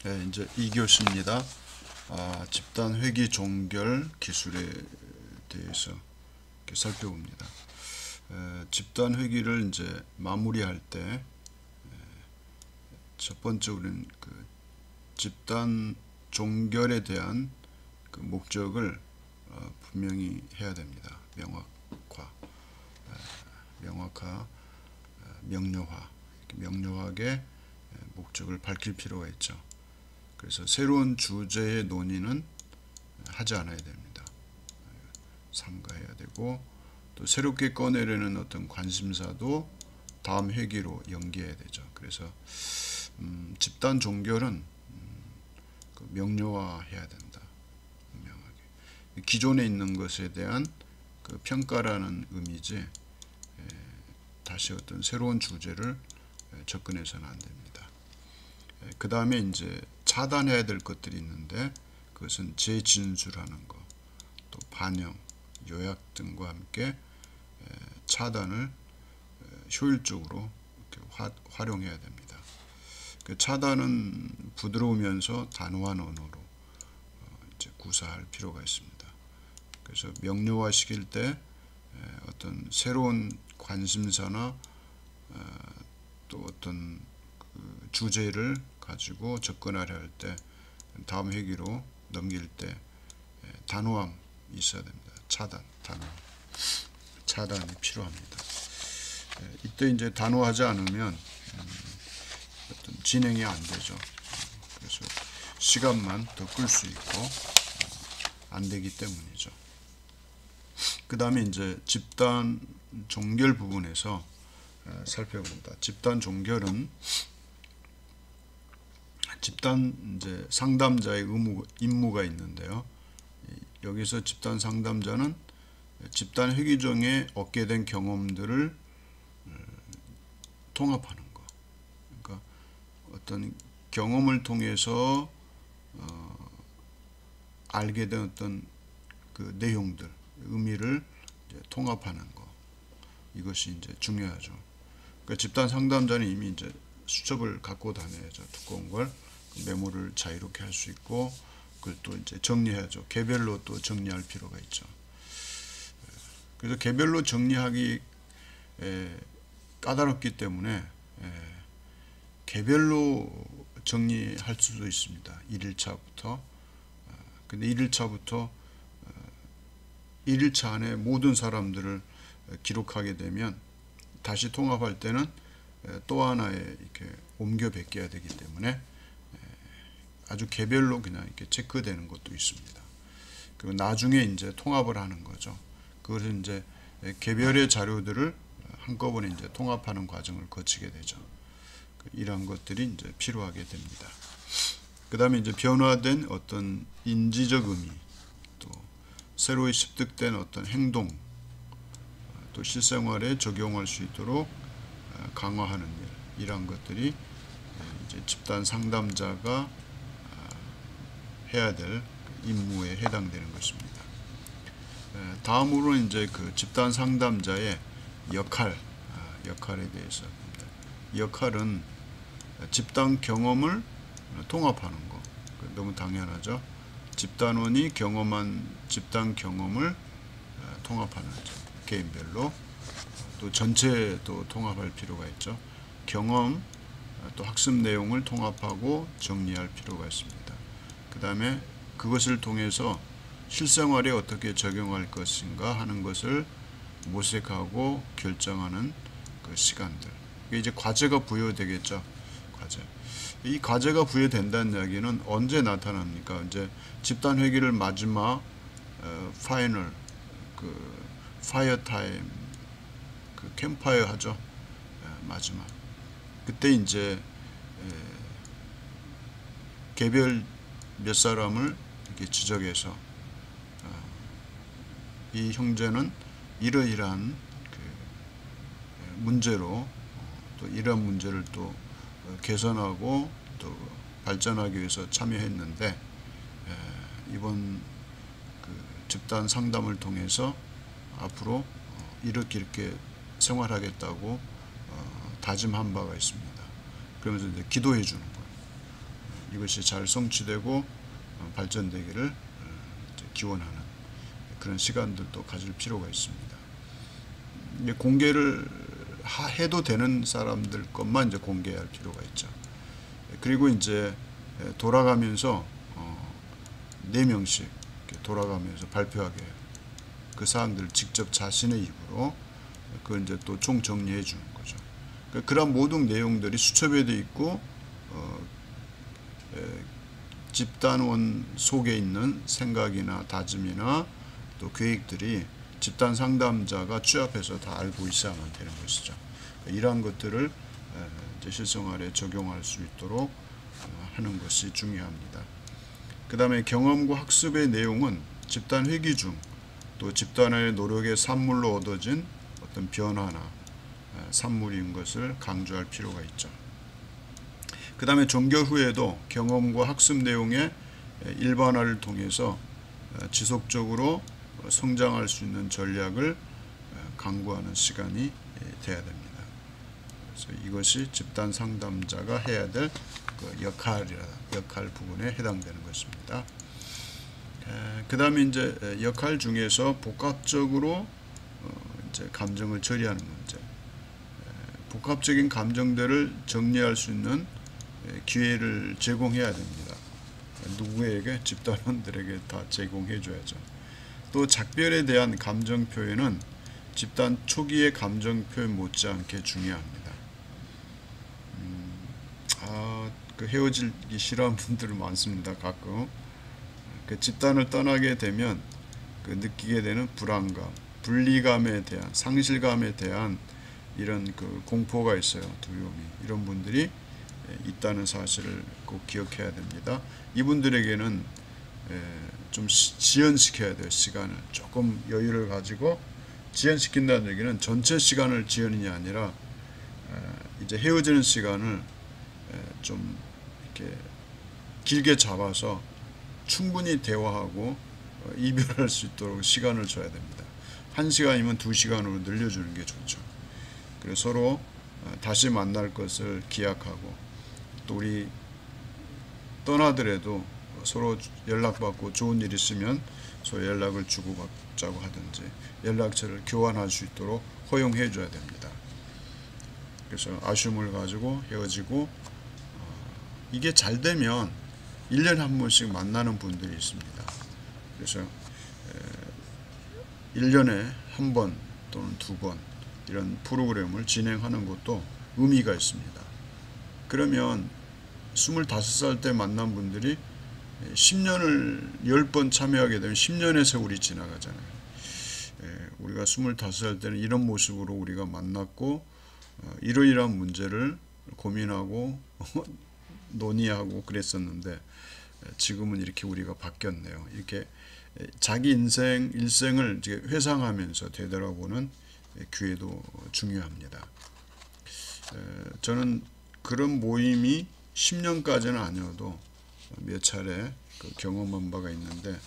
네, 이제 2교시입니다. 집단 회귀 종결 기술에 대해서 이렇게 살펴봅니다. 집단 회귀를 이제 마무리할 때 첫 번째 우리는 그 집단 종결에 대한 그 목적을 분명히 해야 됩니다. 명료화, 명료하게 목적을 밝힐 필요가 있죠. 그래서 새로운 주제의 논의는 하지 않아야 됩니다. 삼가해야 되고, 또 새롭게 꺼내려는 어떤 관심사도 다음 회기로 연기해야 되죠. 그래서 집단 종결은 그 명료화해야 된다. 분명하게. 기존에 있는 것에 대한 그 평가라는 의미지, 다시 어떤 새로운 주제를 접근해서는 안 됩니다. 그 다음에 이제 차단해야 될 것들이 있는데, 그것은 재진술하는 것, 또 반영, 요약 등과 함께 차단을 효율적으로 활용해야 됩니다. 그 차단은 부드러우면서 단호한 언어로 이제 구사할 필요가 있습니다. 그래서 명료화시킬 때 어떤 새로운 관심사나 또 어떤 그 주제를 가지고 접근하려 할 때, 다음 회기로 넘길 때 단호함이 있어야 됩니다. 차단이 필요합니다. 이때 이제 단호하지 않으면 어떤 진행이 안 되죠. 그래서 시간만 더 끌 수 있고 안 되기 때문이죠. 그 다음에 이제 집단 종결 부분에서 살펴봅니다. 집단 종결은 집단 이제 상담자의 임무가 있는데요. 여기서 집단 상담자는 집단 회귀 중에 얻게 된 경험들을 통합하는 거. 그러니까 어떤 경험을 통해서 알게 된 어떤 그 내용들, 의미를 이제 통합하는 거. 이것이 이제 중요하죠. 그러니까 집단 상담자는 이미 이제 수첩을 갖고 다녀야죠. 두꺼운 걸 메모를 자유롭게 할 수 있고, 그걸 또 이제 정리해야죠. 개별로 또 정리할 필요가 있죠. 그래서 개별로 정리하기 까다롭기 때문에 개별로 정리할 수도 있습니다. 1일차부터. 근데 1일차부터 1일차 안에 모든 사람들을 기록하게 되면 다시 통합할 때는 또 하나의 이렇게 옮겨 베껴야 되기 때문에 아주 개별로 그냥 이렇게 체크되는 것도 있습니다. 그리고 나중에 이제 통합을 하는 거죠. 그것은 이제 개별의 자료들을 한꺼번에 이제 통합하는 과정을 거치게 되죠. 이러한 것들이 이제 필요하게 됩니다. 그 다음에 이제 변화된 어떤 인지적 의미, 또 새로이 습득된 어떤 행동, 또 실생활에 적용할 수 있도록 강화하는 일, 이러한 것들이 이제 집단 상담자가 해야 될 임무에 해당되는 것입니다. 다음으로 이제 그 집단 상담자의 역할에 대해서. 역할은 집단 경험을 통합하는 거. 너무 당연하죠. 집단원이 경험한 집단 경험을 통합하는 거죠. 개인별로. 또 전체도 통합할 필요가 있죠. 경험, 또 학습 내용을 통합하고 정리할 필요가 있습니다. 그 다음에 그것을 통해서 실생활에 어떻게 적용할 것인가 하는 것을 모색하고 결정하는 그 시간들. 이게 이제 과제가 부여되겠죠. 이 과제가 부여된다는 이야기는 언제 나타납니까? 이제 집단 회기를 마지막 파이널 그 파이어 타임, 그 캠파이어 하죠. 마지막. 그때 이제 개별 몇 사람을 이렇게 지적해서 이 형제는 이러이러한 그 문제로 또 이러한 문제를 또 개선하고 또 발전하기 위해서 참여했는데, 이번 그 집단 상담을 통해서 앞으로 이렇게 생활하겠다고 다짐한 바가 있습니다. 그러면서 이제 기도해 주는 거예요. 이것이 잘 성취되고 발전되기를 기원하는 그런 시간들도 가질 필요가 있습니다. 공개를 해도 되는 사람들 것만 이제 공개할 필요가 있죠. 그리고 이제 돌아가면서 4명씩 돌아가면서 발표하게 그 사항들을 직접 자신의 입으로 그 이제 또 총정리해 주는 거죠. 그런 모든 내용들이 수첩에도 있고 집단원 속에 있는 생각이나 다짐이나 또 계획들이 집단 상담자가 취합해서 다 알고 있어야만 되는 것이죠. 이러한 것들을 이제 실생활에 적용할 수 있도록 하는 것이 중요합니다. 그 다음에 경험과 학습의 내용은 집단 회기 중 또 집단의 노력의 산물로 얻어진 어떤 변화나 산물인 것을 강조할 필요가 있죠. 그 다음에 종결 후에도 경험과 학습 내용의 일반화를 통해서 지속적으로 성장할 수 있는 전략을 강구하는 시간이 돼야 됩니다. 그래서 이것이 집단 상담자가 해야 될 그 역할 부분에 해당되는 것입니다. 그 다음에 이제 역할 중에서 복합적으로 이제 감정을 처리하는 문제, 복합적인 감정들을 정리할 수 있는 기회를 제공해야 됩니다. 누구에게? 집단원들에게 다 제공해 줘야죠. 또 작별에 대한 감정 표현은 집단 초기의 감정 표현 못지않게 중요합니다. 그 헤어지기 싫어하는 분들 많습니다. 가끔 그 집단을 떠나게 되면 그 느끼게 되는 불안감, 분리감에 대한 상실감에 대한 이런 그 공포가 있어요. 두려움이. 이런 분들이 있다는 사실을 꼭 기억해야 됩니다. 이분들에게는 좀 지연시켜야 돼요. 시간을 조금 여유를 가지고 지연시킨다는 얘기는 전체 시간을 지연이 아니라 이제 헤어지는 시간을 좀 이렇게 길게 잡아서 충분히 대화하고 이별할 수 있도록 시간을 줘야 됩니다. 1시간이면 2시간으로 늘려주는 게 좋죠. 그래서 서로 다시 만날 것을 기약하고 또 우리 떠나더라도 서로 연락받고 좋은 일 있으면 서로 연락을 주고받자고 하든지 연락처를 교환할 수 있도록 허용해 줘야 됩니다. 그래서 아쉬움을 가지고 헤어지고 이게 잘 되면 1년에 한 번씩 만나는 분들이 있습니다. 그래서 1년에 한 번 또는 2번 이런 프로그램을 진행하는 것도 의미가 있습니다. 그러면 25살 때 만난 분들이 10년을 10번 참여하게 되면 10년의 세월이 지나가잖아요. 우리가 25살 때는 이런 모습으로 우리가 만났고 이러이러한 문제를 고민하고 논의하고 그랬었는데 지금은 이렇게 우리가 바뀌었네요. 이렇게 자기 일생을 회상하면서 되돌아보는 기회도 중요합니다. 저는 그런 모임이 10년까지는 아니어도 몇 차례 경험한 바가 있는데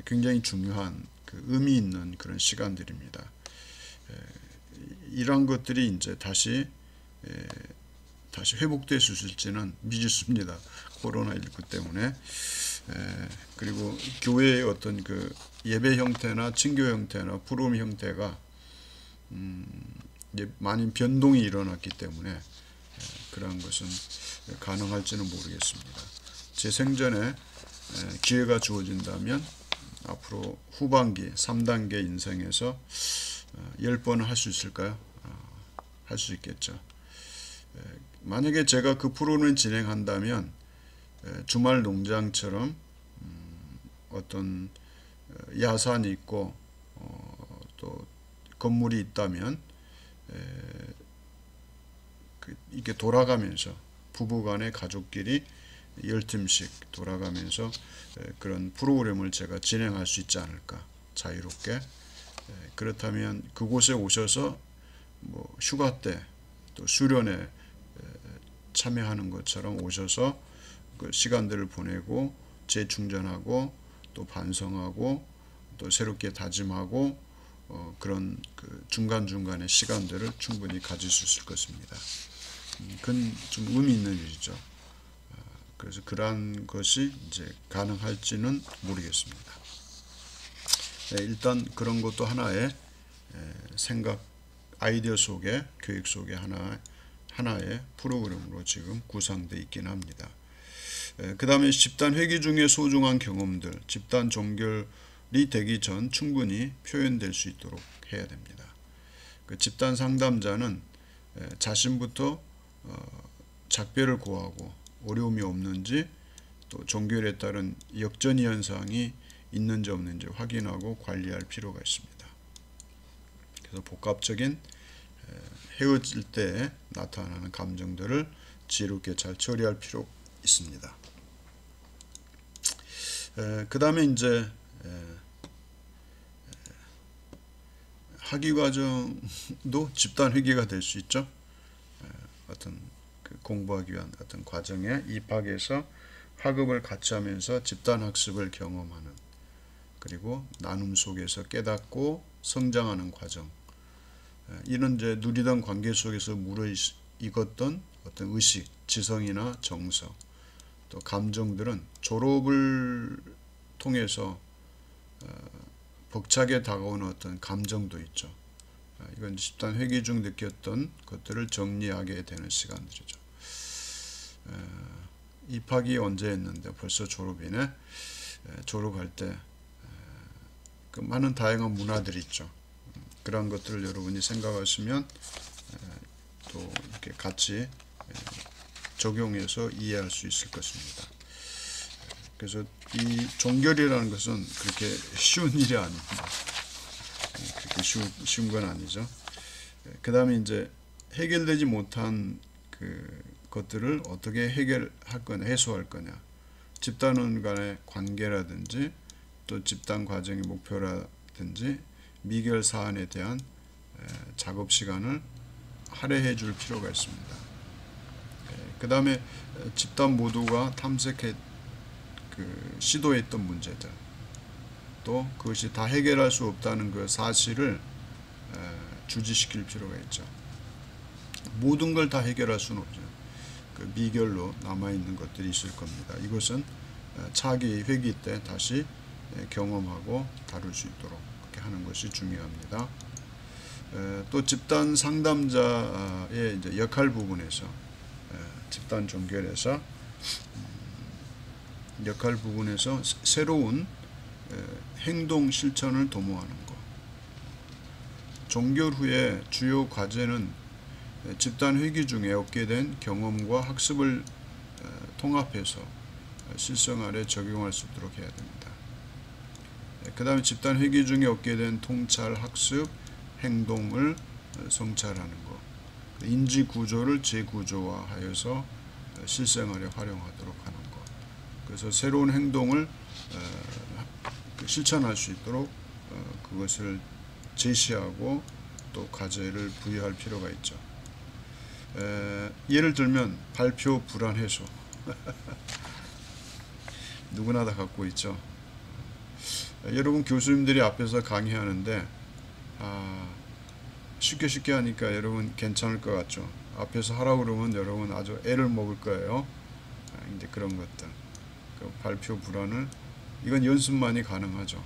굉장히 중요한 의미 있는 그런 시간들입니다. 이러한 것들이 이제 다시 회복될 수 있을지는 미지수입니다. 코로나19 때문에. 그리고 교회의 어떤 그 예배 형태나 친교 형태나 프로그램 형태가 많은 변동이 일어났기 때문에 그러한 것은 가능할지는 모르겠습니다. 제 생전에 기회가 주어진다면 앞으로 후반기 3단계 인생에서 10번을 할 수 있을까요? 할 수 있겠죠. 만약에 제가 그 프로그램을 진행한다면 주말 농장처럼 어떤 야산이 있고 또 건물이 있다면 이렇게 돌아가면서 부부간의 가족끼리 10팀씩 돌아가면서 그런 프로그램을 제가 진행할 수 있지 않을까, 자유롭게. 그렇다면 그곳에 오셔서 뭐 휴가 때 또 수련회 참여하는 것처럼 오셔서 그 시간들을 보내고 재충전하고 또 반성하고 또 새롭게 다짐하고 그런 그 중간중간의 시간들을 충분히 가질 수 있을 것입니다. 그건 좀 의미 있는 일이죠. 그래서 그러한 것이 이제 가능할지는 모르겠습니다. 일단 그런 것도 하나의 생각, 아이디어 속에, 교육 속에 하나의 프로그램으로 지금 구상되어 있긴 합니다. 그 다음에 집단 회기 중에 소중한 경험들, 집단 종결이 되기 전 충분히 표현될 수 있도록 해야 됩니다. 그 집단 상담자는 자신부터 작별을 고하고 어려움이 없는지, 또 종결에 따른 역전이 현상이 있는지 없는지 확인하고 관리할 필요가 있습니다. 그래서 복합적인 헤어질 때 나타나는 감정들을 지혜롭게 잘 처리할 필요가 있습니다. 그 다음에 이제 학위 과정도 집단 회계가 될 수 있죠. 어떤 그 공부하기 위한 어떤 과정에 입학해서 학업을 같이 하면서 집단 학습을 경험하는, 그리고 나눔 속에서 깨닫고 성장하는 과정, 이런 이제 누리던 관계 속에서 무르익었던 어떤 의식, 지성이나 정서, 또 감정들은 졸업을 통해서 벅차게 다가오는 어떤 감정도 있죠. 이건 집단 회기 중 느꼈던 것들을 정리하게 되는 시간들이죠. 입학이 언제 했는데 벌써 졸업이네. 졸업할 때 그 많은 다양한 문화들이 있죠. 그런 것들을 여러분이 생각하시면 또 이렇게 같이 적용해서 이해할 수 있을 것입니다. 그래서 이 종결이라는 것은 그렇게 쉬운 일이 아닙니다. 그렇게 쉬운 건 아니죠. 그 다음에 이제 해결되지 못한 그 것들을 어떻게 해결할 거냐, 해소할 거냐, 집단원 간의 관계라든지 또 집단 과정의 목표라든지 미결 사안에 대한 작업 시간을 할애해 줄 필요가 있습니다. 그 다음에 집단 모두가 시도했던 문제들, 또 그것이 다 해결할 수 없다는 그 사실을 주지시킬 필요가 있죠. 모든 걸 다 해결할 수는 없죠. 그 미결로 남아있는 것들이 있을 겁니다. 이것은 차기 회기 때 다시 경험하고 다룰 수 있도록 그렇게 하는 것이 중요합니다. 또 집단 상담자의 이제 역할 부분에서 집단 종결에서 역할 부분에서 새로운 행동 실천을 도모하는 것. 종결 후에 주요 과제는 집단 회기 중에 얻게 된 경험과 학습을 통합해서 실생활에 적용할 수 있도록 해야 됩니다. 그 다음에 집단 회기 중에 얻게 된 통찰, 학습, 행동을 성찰하는 것. 인지 구조를 재구조화하여서 실생활에 활용하도록 하는 것. 그래서 새로운 행동을 실천할 수 있도록 그것을 제시하고 또 과제를 부여할 필요가 있죠. 예를 들면 발표 불안 해소. 누구나 다 갖고 있죠. 여러분 교수님들이 앞에서 강의하는데 쉽게 하니까 여러분 괜찮을 것 같죠. 앞에서 하라고 그러면 여러분 아주 애를 먹을 거예요. 이제 그런 것들. 그 발표 불안을, 이건 연습만이 가능하죠.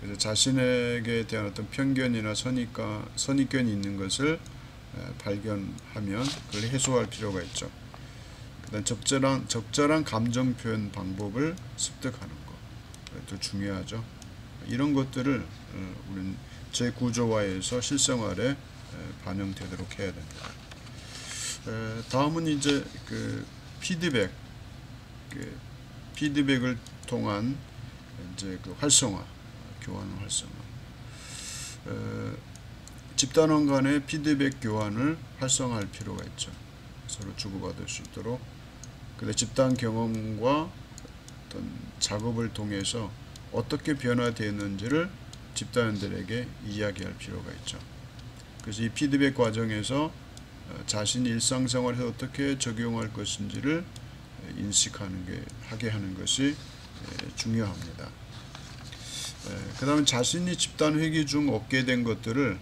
그래서 자신에게 대한 어떤 편견이나 선입견이 있는 것을 발견하면 그걸 해소할 필요가 있죠. 그다음 적절한 감정 표현 방법을 습득하는 것. 또 중요하죠. 이런 것들을 우리는 재구조화해서 실생활에 반영되도록 해야 됩니다. 다음은 이제 그 피드백을 통한 이제 그 교환 활성화. 집단원 간의 피드백 교환을 활성화할 필요가 있죠. 서로 주고받을 수 있도록. 근데 집단 경험과 어떤 작업을 통해서 어떻게 변화되었는지를 집단원들에게 이야기할 필요가 있죠. 그래서 이 피드백 과정에서 자신이 일상생활에서 어떻게 적용할 것인지를 하게 하는 것이 중요합니다. 그 다음에 자신이 집단 회기 중 얻게 된 것들을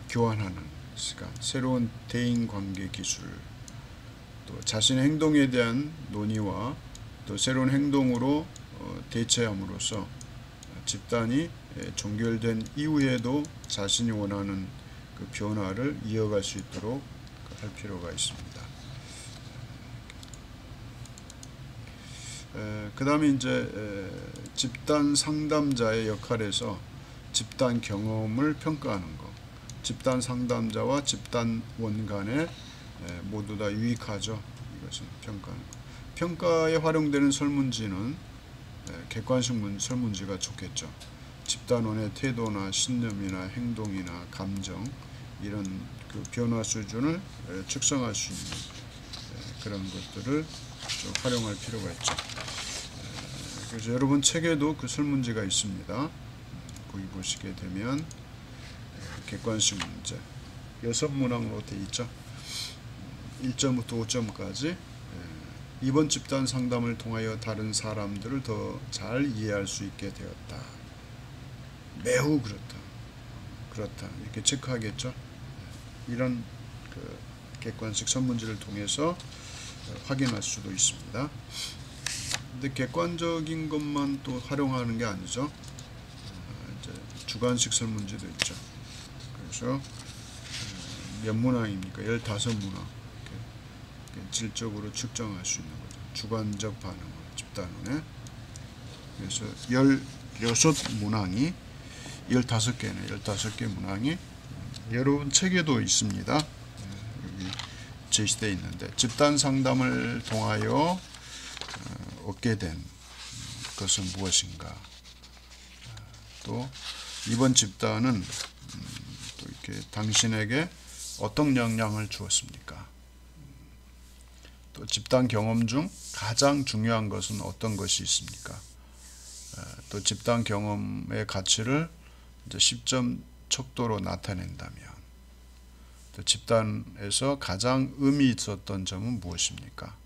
교환하는 시간, 새로운 대인관계 기술, 또 자신의 행동에 대한 논의와 또 새로운 행동으로 대체함으로써 집단이 종결된 이후에도 자신이 원하는 그 변화를 이어갈 수 있도록 할 필요가 있습니다. 그 다음에 이제 집단 상담자의 역할에서 집단 경험을 평가하는 것. 집단 상담자와 집단원 간에 모두 다 유익하죠. 이것은 평가하는 것. 평가에 활용되는 설문지는 객관식 설문지가 좋겠죠. 집단원의 태도나 신념이나 행동이나 감정 이런 그 변화 수준을 측정할 수 있는 그런 것들을 좀 활용할 필요가 있죠. 그래서 여러분 책에도 그 설문지가 있습니다. 거기 보시게 되면 객관식 문제 6문항으로 되어 있죠. 1점부터 5점까지 이번 집단 상담을 통하여 다른 사람들을 더 잘 이해할 수 있게 되었다. 매우 그렇다 이렇게 체크하겠죠. 이런 그 객관식 설문지를 통해서 확인할 수도 있습니다. 근데 객관적인 것만 또 활용하는 게 아니죠. 이제 주관식 설문지도 있죠. 그래서 몇 문항입니까? 15문항 이렇게 질적으로 측정할 수 있는 거죠. 주관적 반응을 집단원에. 그래서 16문항이 15개네. 15개 문항이 여러분 책에도 있습니다. 여기 제시되어 있는데 집단 상담을 통하여 얻게 된 것은 무엇인가. 또 이번 집단은 또 이렇게 당신에게 어떤 영향을 주었습니까? 또 집단 경험 중 가장 중요한 것은 어떤 것이 있습니까? 또 집단 경험의 가치를 이제 10점 척도로 나타낸다면 또 집단에서 가장 의미 있었던 점은 무엇입니까?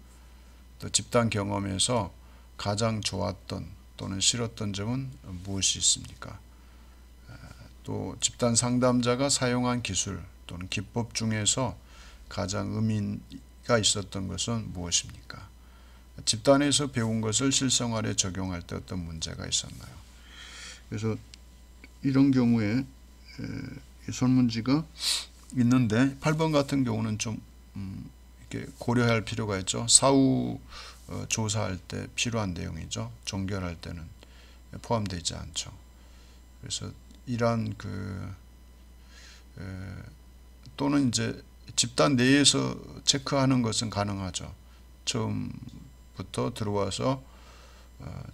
또 집단 경험에서 가장 좋았던 또는 싫었던 점은 무엇이 있습니까? 또 집단 상담자가 사용한 기술 또는 기법 중에서 가장 의미가 있었던 것은 무엇입니까? 집단에서 배운 것을 실생활에 적용할 때 어떤 문제가 있었나요? 그래서 이런 경우에 설문지가 있는데 8번 같은 경우는 좀 이렇게 고려할 필요가 있죠. 사후 조사할 때 필요한 내용이죠. 종결할 때는 포함되지 않죠. 그래서 이러한 또는 이제 집단 내에서 체크하는 것은 가능하죠. 처음부터 들어와서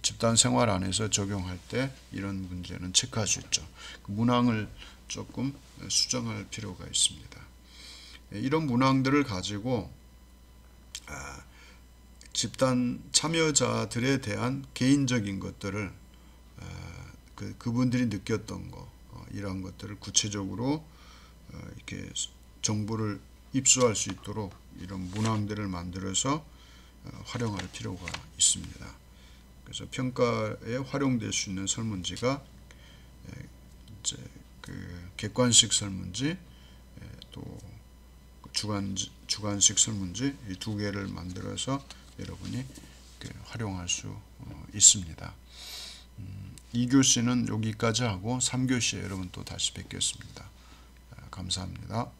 집단 생활 안에서 적용할 때 이런 문제는 체크할 수 있죠. 그 문항을 조금 수정할 필요가 있습니다. 이런 문항들을 가지고 집단 참여자들에 대한 개인적인 것들을 그분들이 느꼈던 거 이러한 것들을 구체적으로 이렇게 정보를 입수할 수 있도록 이런 문항들을 만들어서 활용할 필요가 있습니다. 그래서 평가에 활용될 수 있는 설문지가 이제 그 객관식 설문지 또 주관식 설문지 이 두 개를 만들어서 여러분이 활용할 수 있습니다. 2교시는 여기까지 하고 3교시에 여러분 또 다시 뵙겠습니다. 감사합니다.